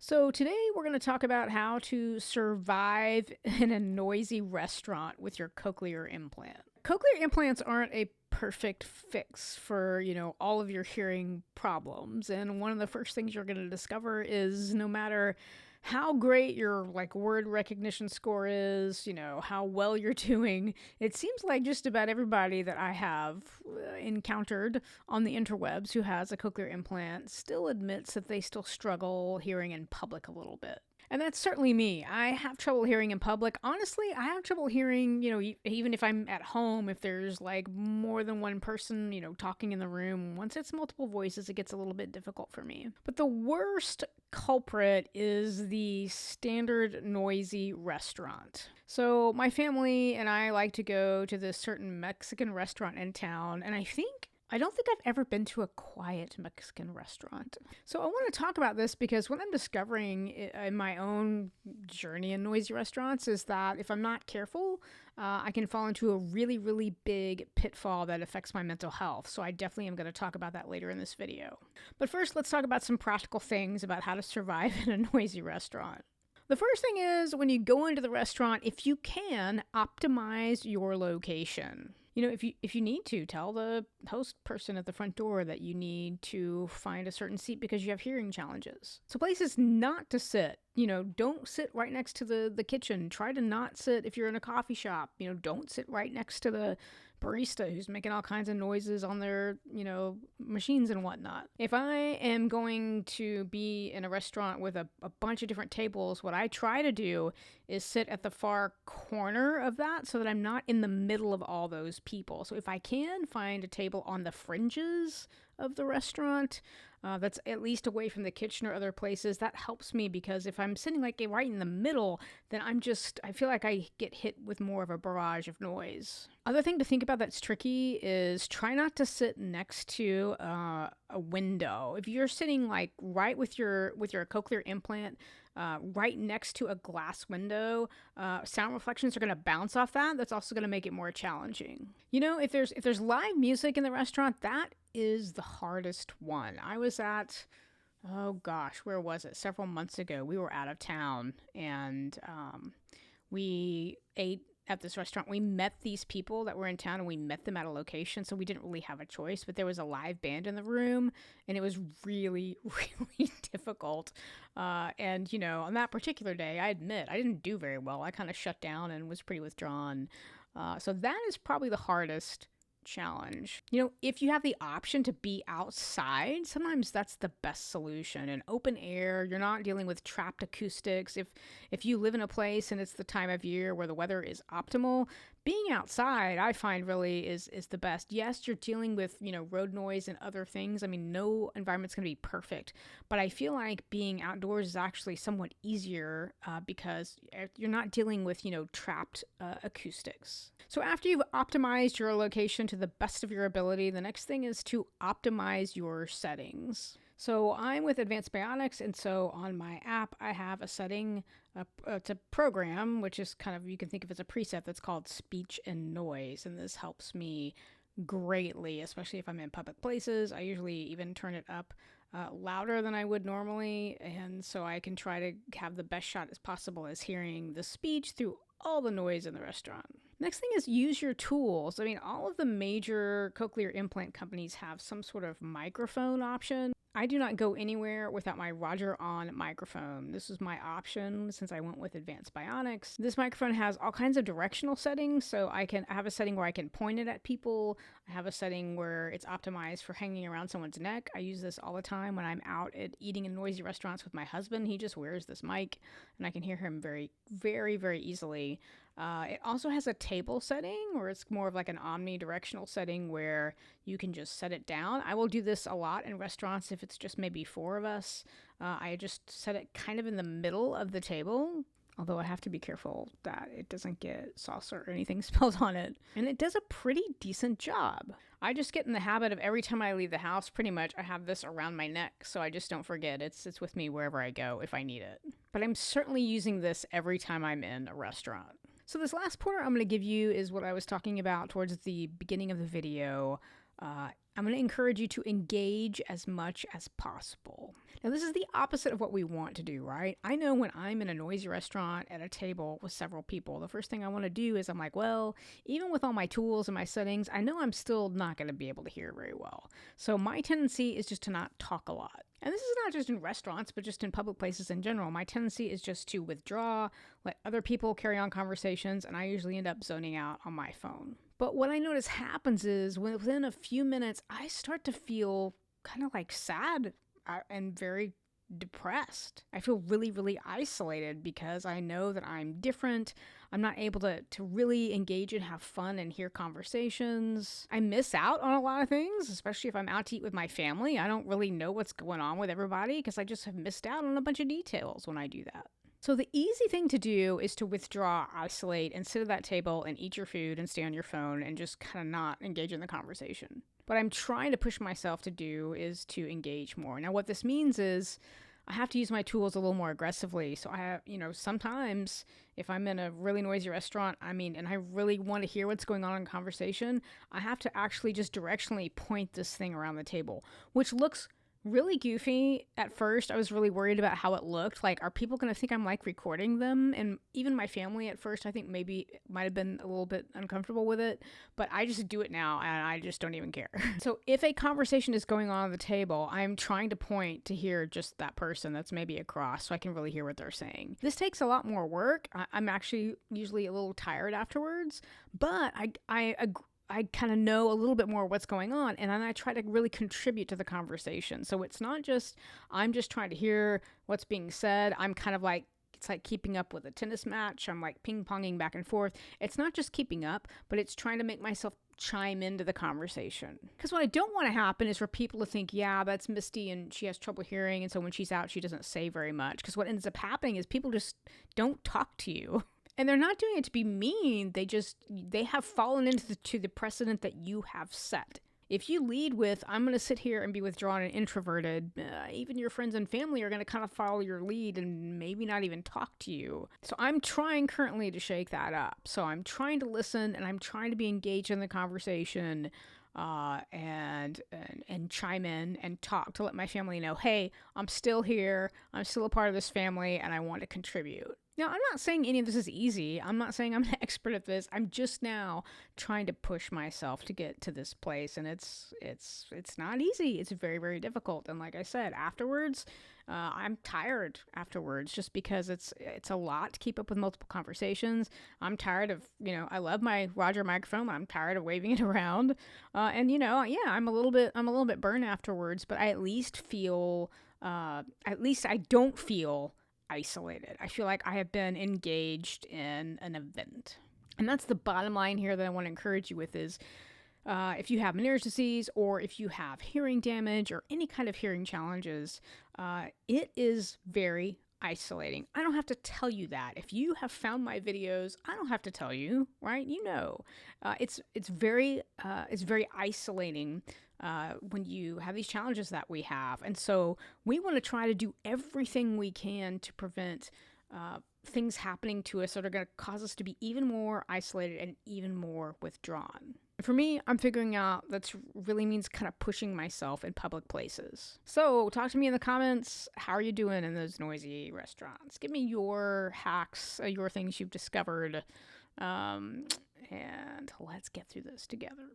So, today we're going to talk about how to survive in a noisy restaurant with your cochlear implant. Cochlear implants aren't a perfect fix for, all of your hearing problems. And one of the first things you're going to discover is no matter how great your word recognition score is, how well you're doing, it seems like just about everybody that I have encountered on the interwebs who has a cochlear implant still admits that they still struggle hearing in public a little bit. And that's certainly me. I have trouble hearing in public. Honestly, I have trouble hearing, even if I'm at home, if there's more than one person, talking in the room. Once it's multiple voices, it gets a little bit difficult for me. But the worst culprit is the standard noisy restaurant. So my family and I like to go to this certain Mexican restaurant in town, and I don't think I've ever been to a quiet Mexican restaurant. So I want to talk about this because what I'm discovering in my own journey in noisy restaurants is that if I'm not careful, I can fall into a really, really big pitfall that affects my mental health. So I definitely am going to talk about that later in this video. But first, let's talk about some practical things about how to survive in a noisy restaurant. The first thing is when you go into the restaurant, if you can, optimize your location. If you need to, tell the host person at the front door that you need to find a certain seat because you have hearing challenges. So places not to sit, don't sit right next to the kitchen. Try to not sit if you're in a coffee shop. Don't sit right next to the barista who's making all kinds of noises on their, machines and whatnot. If I am going to be in a restaurant with a bunch of different tables, what I try to do is sit at the far corner of that so that I'm not in the middle of all those people. So if I can find a table on the fringes of the restaurant that's at least away from the kitchen or other places, that helps me because if I'm sitting right in the middle, then I feel like I get hit with more of a barrage of noise. Other thing to think about that's tricky is try not to sit next to a window. If you're sitting right with your cochlear implant right next to a glass window, sound reflections are going to bounce off that. That's also going to make it more challenging. If there's live music in the restaurant, that is the hardest one. I was at, where was it? Several months ago, we were out of town and we ate at this restaurant. We met these people that were in town and we met them at a location, so we didn't really have a choice, but there was a live band in the room and it was really, really difficult. And on that particular day, I admit I didn't do very well. I kind of shut down and was pretty withdrawn. So that is probably the hardest challenge. If you have the option to be outside, sometimes that's the best solution. In open air, you're not dealing with trapped acoustics. If you live in a place and it's the time of year where the weather is optimal, being outside, I find really is the best. Yes, you're dealing with, road noise and other things. I mean, no environment's going to be perfect, but I feel like being outdoors is actually somewhat easier because you're not dealing with, trapped acoustics. So after you've optimized your location to the best of your ability, the next thing is to optimize your settings. So I'm with Advanced Bionics, and so on my app, I have a setting, it's a program, which is kind of, you can think of as a preset that's called speech and noise. And this helps me greatly, especially if I'm in public places. I usually even turn it up louder than I would normally. And so I can try to have the best shot as possible as hearing the speech through all the noise in the restaurant. Next thing is use your tools. I mean, all of the major cochlear implant companies have some sort of microphone option. I do not go anywhere without my Roger On microphone. This is my option since I went with Advanced Bionics. This microphone has all kinds of directional settings, so I have a setting where I can point it at people. I have a setting where it's optimized for hanging around someone's neck. I use this all the time when I'm out at eating in noisy restaurants with my husband. He just wears this mic, and I can hear him very, very, very easily. It also has a table setting where it's more of like an omnidirectional setting where you can just set it down. I will do this a lot in restaurants if it's just maybe four of us. I just set it kind of in the middle of the table, although I have to be careful that it doesn't get salsa or anything spilled on it. And it does a pretty decent job. I just get in the habit of every time I leave the house, pretty much, I have this around my neck, so I just don't forget. It's with me wherever I go if I need it. But I'm certainly using this every time I'm in a restaurant. So this last pointer I'm going to give you is what I was talking about towards the beginning of the video. I'm going to encourage you to engage as much as possible. And this is the opposite of what we want to do, right? I know when I'm in a noisy restaurant at a table with several people, the first thing I want to do is I'm like, well, even with all my tools and my settings, I know I'm still not going to be able to hear very well. So my tendency is just to not talk a lot. And this is not just in restaurants, but just in public places in general. My tendency is just to withdraw, let other people carry on conversations, and I usually end up zoning out on my phone. But what I notice happens is within a few minutes, I start to feel kind of like sad and very depressed. I feel really, really isolated because I know that I'm different. I'm not able to really engage and have fun and hear conversations. I miss out on a lot of things, especially if I'm out to eat with my family. I don't really know what's going on with everybody because I just have missed out on a bunch of details when I do that. So the easy thing to do is to withdraw, isolate, and sit at that table and eat your food and stay on your phone and just kind of not engage in the conversation. What I'm trying to push myself to do is to engage more. Now, what this means is I have to use my tools a little more aggressively. So I have, sometimes if I'm in a really noisy restaurant, and I really want to hear what's going on in conversation, I have to actually just directionally point this thing around the table, which looks really goofy. At first, I was really worried about how it looked. Like, are people going to think I'm like recording them? And even my family at first, I think maybe might have been a little bit uncomfortable with it, but I just do it now and I just don't even care. So if a conversation is going on at the table, I'm trying to point to hear just that person that's maybe across so I can really hear what they're saying. This takes a lot more work. I'm actually usually a little tired afterwards, but I kind of know a little bit more what's going on, and then I try to really contribute to the conversation. So it's not just, I'm just trying to hear what's being said. I'm kind of like, it's like keeping up with a tennis match. I'm like ping-ponging back and forth. It's not just keeping up, but it's trying to make myself chime into the conversation. Because what I don't want to happen is for people to think, yeah, that's Misty and she has trouble hearing, and so when she's out, she doesn't say very much. Because what ends up happening is people just don't talk to you. And they're not doing it to be mean. They have fallen into the precedent that you have set. If you lead with, I'm going to sit here and be withdrawn and introverted, even your friends and family are going to kind of follow your lead and maybe not even talk to you. So I'm trying currently to shake that up. So I'm trying to listen and I'm trying to be engaged in the conversation. And chime in and talk to let my family know, hey, I'm still here. I'm still a part of this family and I want to contribute. Now, I'm not saying any of this is easy. I'm not saying I'm an expert at this. I'm just now trying to push myself to get to this place, and it's not easy. It's very, very difficult. And like I said, afterwards, I'm tired afterwards just because it's a lot to keep up with multiple conversations. I'm tired of, I love my Roger microphone. I'm tired of waving it around. I'm a little bit burned afterwards, but I at least I don't feel isolated. I feel like I have been engaged in an event. And that's the bottom line here that I want to encourage you with is if you have Meniere's disease or if you have hearing damage or any kind of hearing challenges, it is very isolating. I don't have to tell you that. If you have found my videos, I don't have to tell you, right? It's very isolating when you have these challenges that we have. And so we want to try to do everything we can to prevent things happening to us that are going to cause us to be even more isolated and even more withdrawn. For me, I'm figuring out that really means kind of pushing myself in public places. So talk to me in the comments. How are you doing in those noisy restaurants? Give me your hacks, your things you've discovered, and let's get through this together.